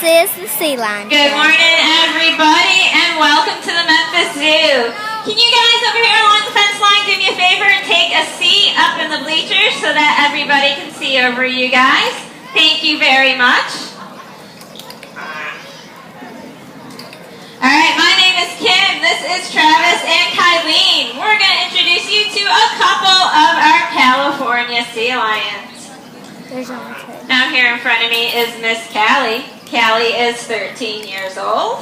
is the Sea Lion. Good morning, everybody, and welcome to the Memphis Zoo. Can you guys over here along the fence line do me a favor and take a seat up in the bleachers so that everybody can see over you guys? Thank you very much. All right, my name is Kim. This is Travis and Kylene. We're going to introduce you to a couple of our California sea lions. There's only two. Now here in front of me is Miss Callie. Callie is 13 years old.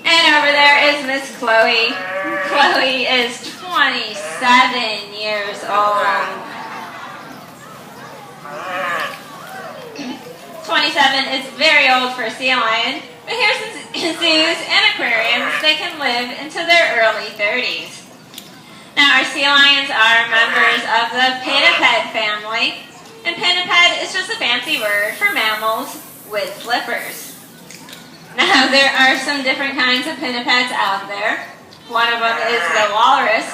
And over there is Miss Chloe. Chloe is 27 years old. 27 is very old for a sea lion, but here's zoos and aquariums, they can live into their early 30s. Now our sea lions are members of the pinniped family, and pinniped is just a fancy word for mammals with flippers. Now there are some different kinds of pinnipeds out there. One of them is the walrus,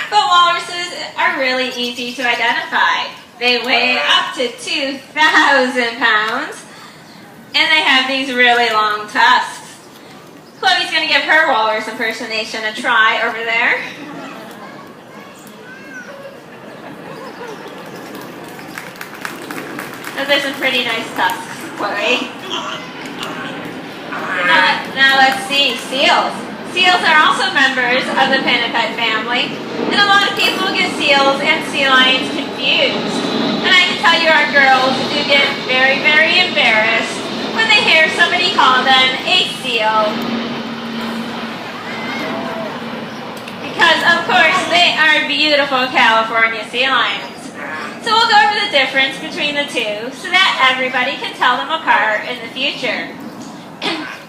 but walruses are really easy to identify. They weigh up to 2,000 pounds, and they have these really long tusks. Chloe's going to give her walrus impersonation a try over there. Those are some pretty nice tusks, Chloe. Now let's see, seals. Seals are also members of the pinniped family, and a lot of people get seals and sea lions confused. And I can tell you our girls do get very, very embarrassed when they hear somebody call them a seal. Because, of course, they are beautiful California sea lions. So we'll go over the difference between the two so that everybody can tell them apart in the future.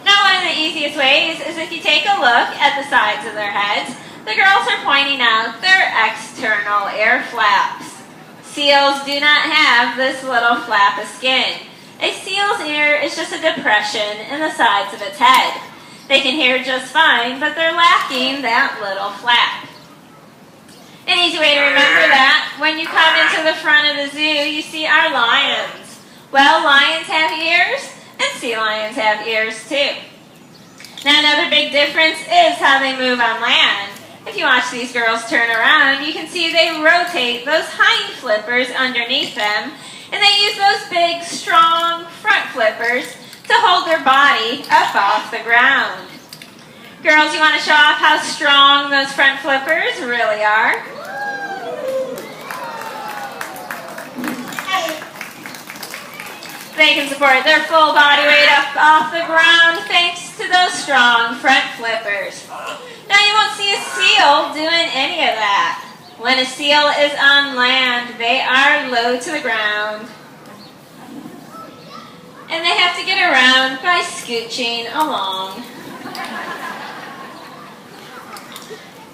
Now, one of the easiest ways is if you take a look at the sides of their heads, the girls are pointing out their external air flaps. Seals do not have this little flap of skin. A seal's ear is just a depression in the sides of its head. They can hear just fine, but they're lacking that little flap. An easy way to remember that, when you come into the front of the zoo, you see our lions. Well, lions have ears, and sea lions have ears too. Now another big difference is how they move on land. If you watch these girls turn around, you can see they rotate those hind flippers underneath them, and they use those big, strong front flippers to hold their body up off the ground. Girls, you want to show off how strong those front flippers really are? They can support their full body weight up off the ground thanks to those strong front flippers. Now you won't see a seal doing any of that. When a seal is on land, they are low to the ground. And they have to get around by scooching along.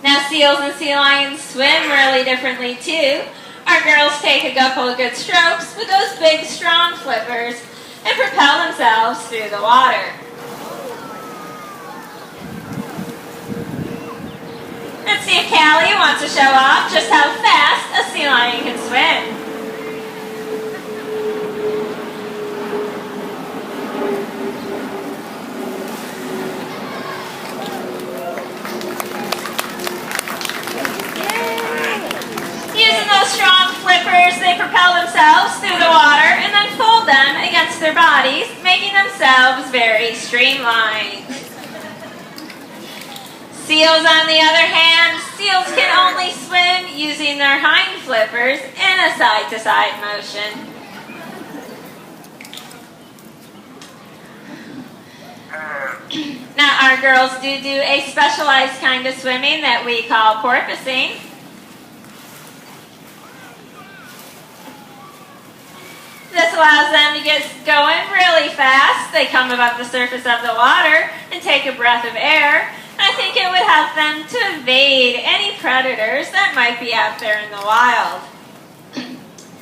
Now seals and sea lions swim really differently too. Our girls take a couple of good strokes with those big strong flippers and propel themselves through the water. Let's see if Callie wants to show off just how fast a sea lion can swim. Using those strong flippers, they propel themselves through the water and then fold them against their bodies, making themselves very streamlined. Seals, on the other hand, seals can only swim using their hind flippers in a side-to-side motion. Now, our girls do a specialized kind of swimming that we call porpoising. This allows them to get going really fast. They come above the surface of the water and take a breath of air. I think it would help them to evade any predators that might be out there in the wild.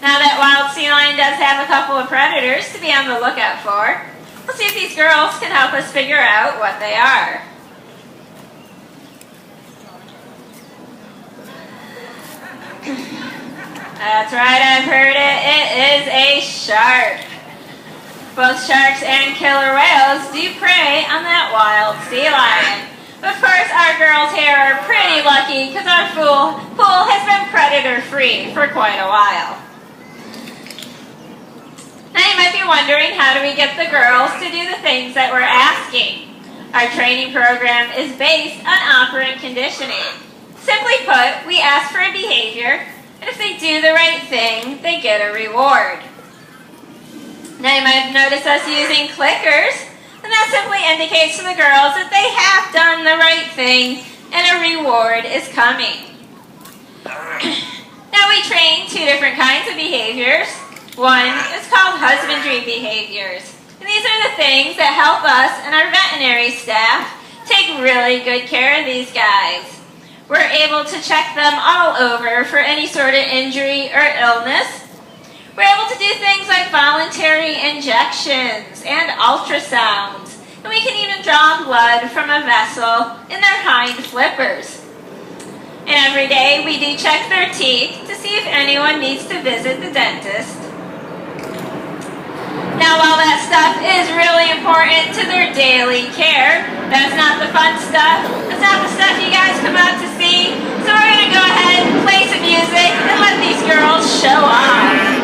Now that wild sea lion does have a couple of predators to be on the lookout for. Let's see if these girls can help us figure out what they are. That's right, I've heard it. It is a shark. Both sharks and killer whales do prey on that wild sea lion. Of course, our girls here are pretty lucky because our pool has been predator-free for quite a while. Now you might be wondering, how do we get the girls to do the things that we're asking? Our training program is based on operant conditioning. Simply put, we ask for a behavior, and if they do the right thing, they get a reward. Now you might have noticed us using clickers, and that simply indicates to the girls that they have done the right thing and a reward is coming. Now we train two different kinds of behaviors. One is called husbandry behaviors. And these are the things that help us and our veterinary staff take really good care of these guys. We're able to check them all over for any sort of injury or illness. We're able to do things like voluntary injections and ultrasounds. And we can even draw blood from a vessel in their hind flippers. And every day we do check their teeth to see if anyone needs to visit the dentist. Now while that stuff is really important to their daily care, that's not the fun stuff. That's not the stuff you guys come out to see. So we're going to go ahead and play some music and let these girls show off.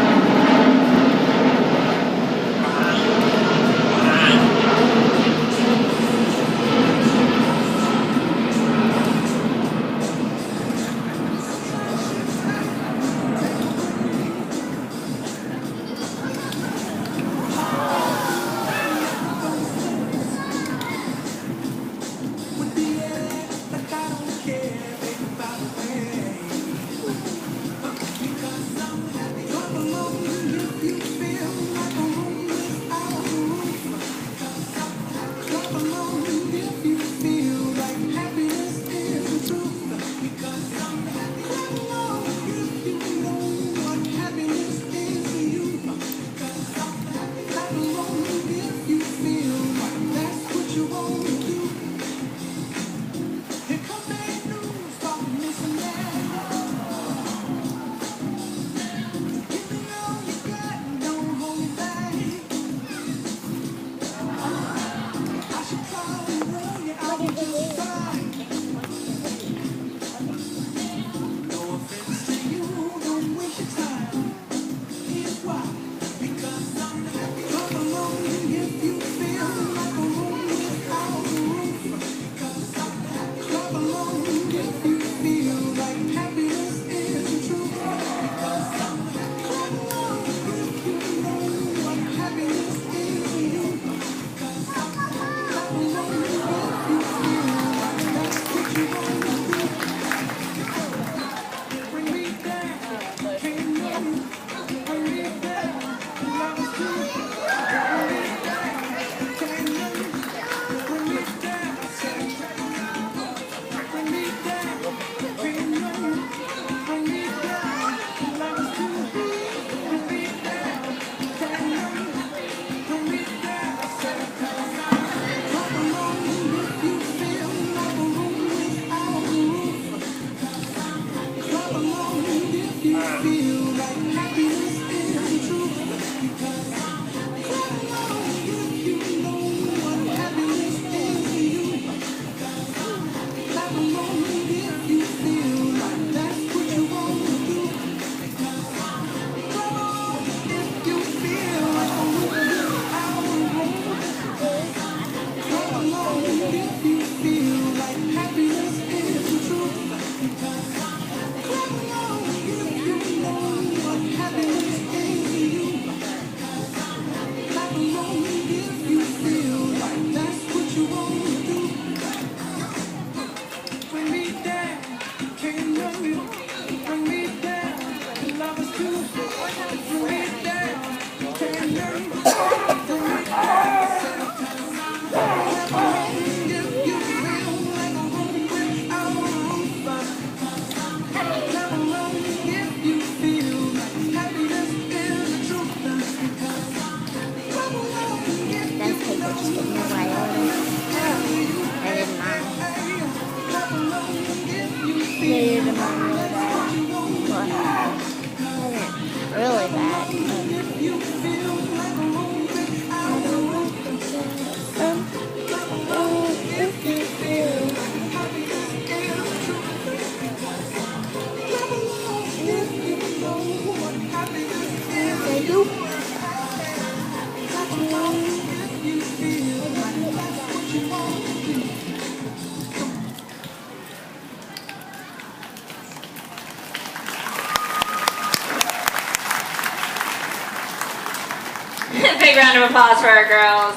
Big round of applause for our girls.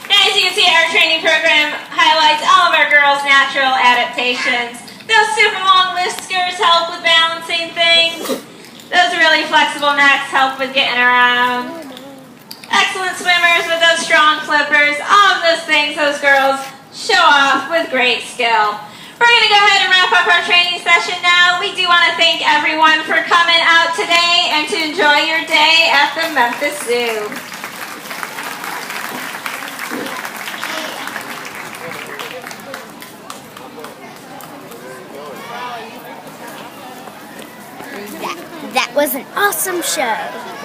As you can see, our training program highlights all of our girls' natural adaptations. Those super long whiskers help with balancing things. Those really flexible necks help with getting around. Excellent swimmers with those strong flippers. All of those things those girls show off with great skill. We're going to go ahead and wrap up our training session now. We do want to thank everyone for coming out today and to enjoy your day at the Memphis Zoo. That was an awesome show.